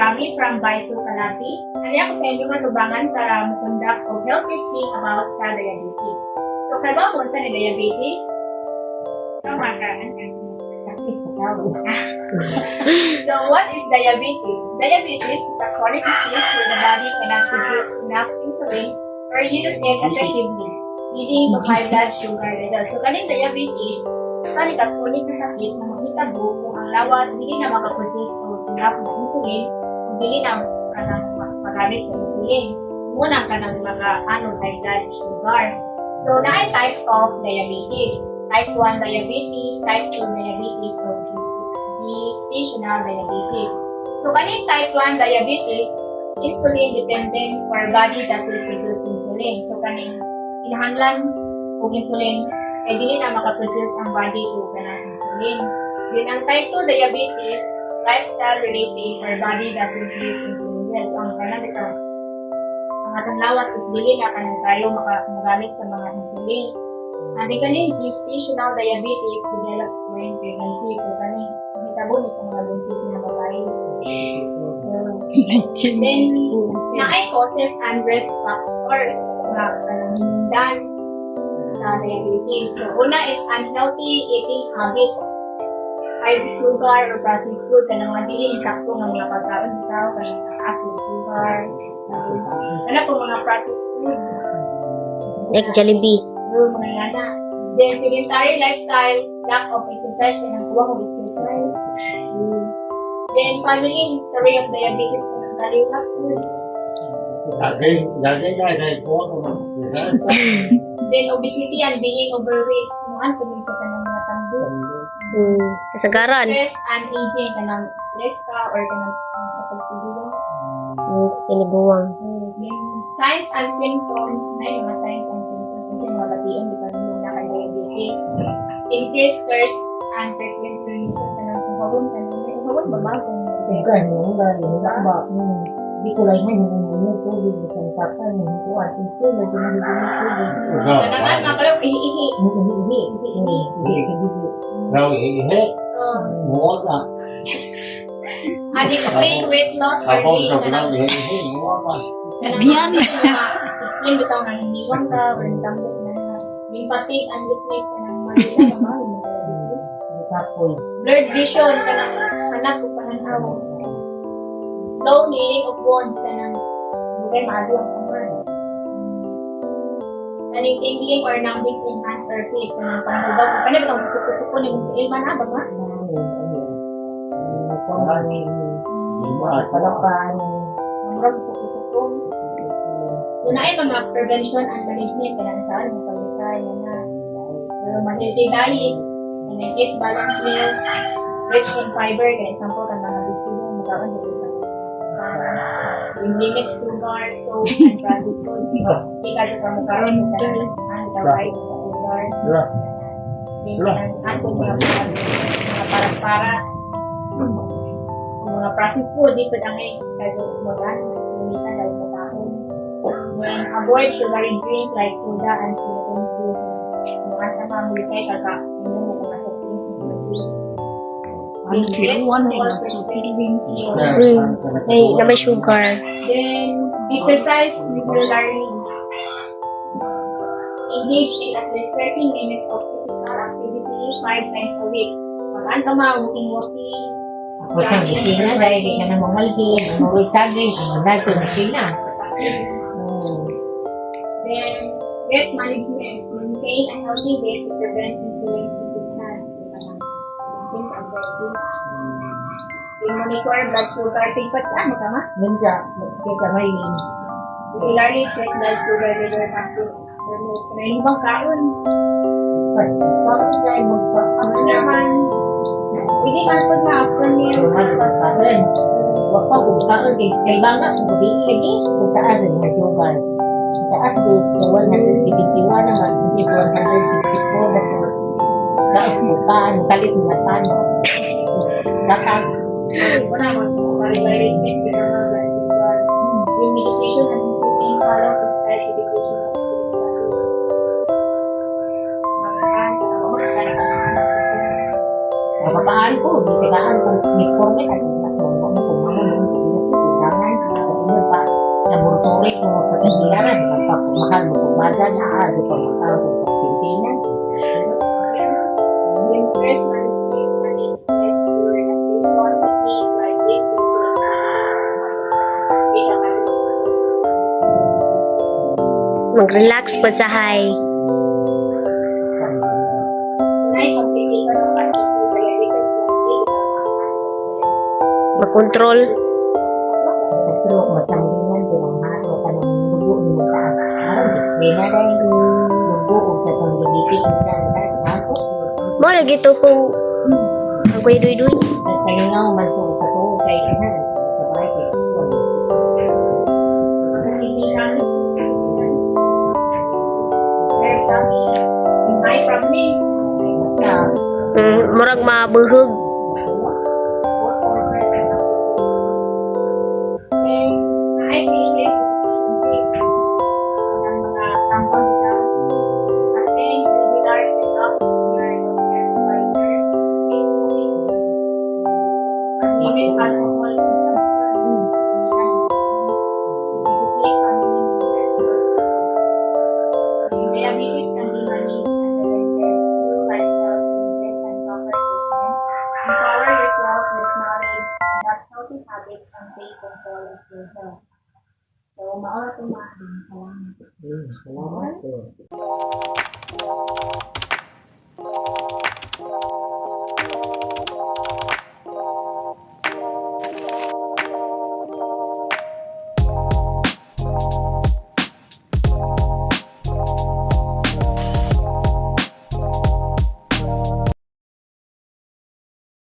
kami from Baisu Kalati. Kaya ako sa inyo malubangan para makonduct o health teaching about sa diabetes. So, kaya kung sa diabetes, ito So, what is diabetes? Diabetes is a chronic disease where the body cannot produce enough insulin or use it effectively, leading to high blood sugar levels. So, kaning diabetes, sa chronic na sakit na mahitabo kung ang lawas hindi na makaproduce o enough na insulin kung hindi na magamit sa insulin. Muna ka ng mga high blood sugar. So, nine types of diabetes. Type 1 diabetes, type 2 diabetes, o gestational diabetes. So, kaning type 1 diabetes, insulin dependent or body doesn't produce insulin. So, kaning inahanglan kung insulin, eh di na makaproduce ang body o kanang insulin. Then, ang type 2 diabetes, lifestyle related or body doesn't produce insulin. Yes, ang kanang ito, ang atong lawas is dili na kanang tayo magamit sa mga insulin. Ang kaning gestational diabetes develops during pregnancy. So, kaning hitabo ni sa mga buntis na babae. Then, naay causes and risk factors na kanang sa diabetes. So, una is unhealthy eating habits. High sugar or processed food, kanang mga dili insakto ng mga pagkaon bitaw, kanang acid sugar, kanang po mga processed food. Like Jollibee. Mga yana. Then, sedentary lifestyle, lack of exercise, and ang kuwang of exercise. Then, family history of diabetes, kanang kaliwat food. Then, obesity and being overweight. Mga kung sa kanang mga tambo. Kasagaran. Stress and aging, kanang stress ka or kanang sa pagtuluwang. Pinibuwang. Then, signs and symptoms, na yung mga signs and symptoms kasi mga batian, di ba muna kay diabetes. Increased thirst and frequent urination, kanang kuhawon, kuhawon ba ba? Di ko lang yung tubig, di ko sapan, yung kuwan, ito, medyo nagiging tubig. Kanaman, mga kalong, ihi-ihi. Unexplained weight loss or gain, Biyan. explain bitaw nga hiniwang ka or nitambok na yung fatigue and weakness ka ng malisa na mahal mo blurred vision ka ng anak o pananaw, slow healing of wounds ka ng bugay maado ang summer, kaning tingling or numbness in hands or feet ka ng panghugaw o kanina bitang suko-suko ni mong ilman na ba nga? Palapan. Murag suko-suko. So, naay mga prevention and management kaya saan yung pagkakaya na mag-healthy diet, eat balanced meals, rich in fiber, kaya example kan mga biskuit mo magkaon sa iba. Yung limit sugar, soap, and processed foods. Ika sa kamukhaon mo ka ang white sugar. Ang kung mga para-para. Mga processed food, di pa angay kasi magan, limitan daw sa taon. Then, avoid sugary drink like soda and sweetened juice. Mga tamang multay kaka, inom mo mga soft drinks na juice. Na may sugar. Then, exercise regularly. Engage in at least 30 minutes of physical activity 5 times a week. Pag-an ka walking. Ako sa China, dahil di ka na mamalgi, mamuwi sagay, kumandag sa China. Then, weight management. Maintain a healthy weight to prevent insulin resistance. Monitor blood sugar. Tigpat ka, magkama? Minja, kita may Regularly check blood sugar regular fasting. So, may ibang kaon. bakit tayo Ako naman, hindi man po na after meals. magpasarin. Wag pa kung saan kay banga, kung hindi lagi, kung taas ang sugar. Taas di, 171 naman, hindi 154 na po. Taas mo pa, kalit mo pa. Taas. Wala naman po, regularly check the normal blood sugar. Yung medication and insulin, follow prescribed medication and insulin. Napapaan ko, di kailangan kung uniforme at mo kung ano Uri ko mo sa kanila, magpapamahal mo kung baga na, ado pa magkakaroon kung pagsintinan. When stress management stress your relaxation technique like deep Mag-relax pa sa high. Tonight, complicated ang pagkakas diabetes Makontrol. Gusto ko matanggingan, pinanghalo ka ng dugo ni mo taas. Parang display na rin. Dugo kung sa itong gilipit mo sa ako. Mo lagi to kung ang kuya duy-duy. Nagpalingaw man po sa to, kay kanan. Sa bahay, kay very tummy. In my families, Murag mabuhog. what concern and I think it's ang mga tampon nila. At then, regular results in your healthcare provider is moving. Even alcohol consumption. Educate family members also. Diabetes can be managed and prevented through lifestyle changes and proper treatment. Empower yourself with knowledge, adopt healthy habits, and take control of your health. So, maura po maaari. Salamat. salamat po.